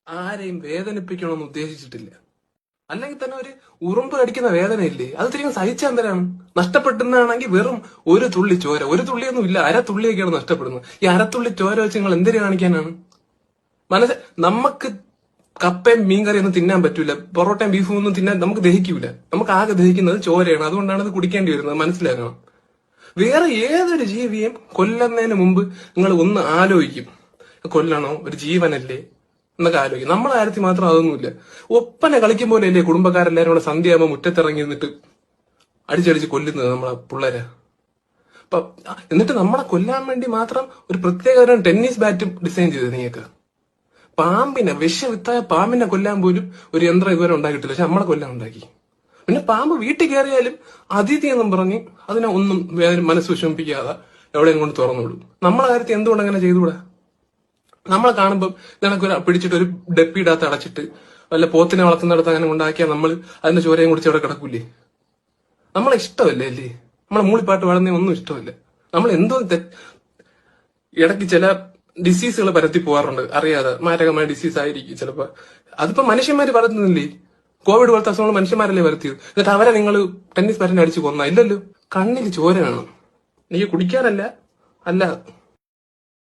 ആരെയും വേദനിപ്പിക്കണമെന്ന് ഉദ്ദേശിച്ചിട്ടില്ല. അല്ലെങ്കിൽ തന്നെ ഒരു ഉറുമ്പ് കടിക്കുന്ന വേദനയില്ലേ, അത് തിരികെ സഹിച്ചാൽ എന്തരാണ്? നഷ്ടപ്പെടുന്നതാണെങ്കിൽ വെറും ഒരു തുള്ളി ചോര, ഒരു തുള്ളിയൊന്നും ഇല്ല, അരത്തുള്ളിയൊക്കെയാണ് നഷ്ടപ്പെടുന്നത്. ഈ അരത്തുള്ളി ചോര വെച്ച് നിങ്ങൾ എന്തിനു കാണിക്കാനാണ്? നമുക്ക് കപ്പയും മീൻകറി ഒന്നും തിന്നാൻ പറ്റൂല, പൊറോട്ടയും ബീഫും ഒന്നും തിന്നാൻ നമുക്ക് ദഹിക്കൂല. നമുക്ക് ആകെ ദഹിക്കുന്നത് ചോരയാണ്. അതുകൊണ്ടാണ് അത് കുടിക്കേണ്ടി വരുന്നത്, മനസ്സിലാക്കണം. വേറെ ഏതൊരു ജീവിയും കൊല്ലുന്നതിന് മുമ്പ് നിങ്ങൾ ഒന്ന് ആലോചിക്കും, കൊല്ലണോ, ഒരു ജീവനല്ലേ എന്നൊക്കെ ആലോചിക്കും. നമ്മളെ കാര്യത്തിൽ മാത്രം അതൊന്നുമില്ല. ഒപ്പന കളിക്കും പോലെയല്ലേ കുടുംബക്കാരെല്ലാരും കൂടെ സന്ധ്യയാകുമ്പോൾ മുറ്റത്തിറങ്ങി നിന്നിട്ട് അടിച്ചടിച്ച് കൊല്ലുന്നത് നമ്മളെ പിള്ളേരെ. അപ്പൊ എന്നിട്ട് നമ്മളെ കൊല്ലാൻ വേണ്ടി മാത്രം ഒരു പ്രത്യേക ടെന്നീസ് ബാറ്റും ഡിസൈൻ ചെയ്തത് നീയൊക്കെ. പാമ്പിനെ, വിഷവിത്തായ പാമ്പിനെ കൊല്ലാൻ പോലും ഒരു യന്ത്രം ഇതുവരെ ഉണ്ടാക്കിയിട്ടില്ല, പക്ഷെ നമ്മളെ കൊല്ലാൻ ഉണ്ടാക്കി. പിന്നെ പാമ്പ് വീട്ടിൽ കയറിയാലും അതിഥി എന്നും പറഞ്ഞ് അതിനെ ഒന്നും മനസ്സ് വിഷമിപ്പിക്കാതെ എവിടെയും കൊണ്ട് തുറന്നുവിടും. നമ്മളെ കാര്യത്തിൽ എന്തുകൊണ്ട് അങ്ങനെ ചെയ്തുകൂടാ? നമ്മളെ കാണുമ്പോൾ നിനക്കൊരു പിടിച്ചിട്ട് ഒരു ഡപ്പിയിടാത്ത അടച്ചിട്ട് വല്ല പോത്തിനെ വളർത്തുന്നിടത്ത് അങ്ങനെ ഉണ്ടാക്കിയാൽ നമ്മൾ അതിന്റെ ചോരയും കുടിച്ച് അവിടെ കിടക്കൂലേ? നമ്മളെ ഇഷ്ടമല്ലേ അല്ലേ? നമ്മളെ മൂളിപ്പാട്ട് പാടുന്ന ഒന്നും ഇഷ്ടമല്ല. നമ്മൾ എന്തോ ഇടയ്ക്ക് ചില ഡിസീസുകൾ പരത്തി പോകാറുണ്ട് അറിയാതെ, മാരകമായ ഡിസീസ് ആയിരിക്കും ചിലപ്പോ. അതിപ്പോ മനുഷ്യന്മാര് പറയുന്നില്ലേ? കോവിഡ് പോലത്തെ അസുഖങ്ങൾ മനുഷ്യന്മാരല്ലേ വരുത്തിയത്. എന്നിട്ട് അവരെ നിങ്ങൾ ടെന്നീസ് ബാറ്റിനെ അടിച്ച് കൊന്ന? ഇല്ലല്ലോ. കണ്ണിൽ ചോര വേണം. എനിക്ക് കുടിക്കാനല്ല, അല്ല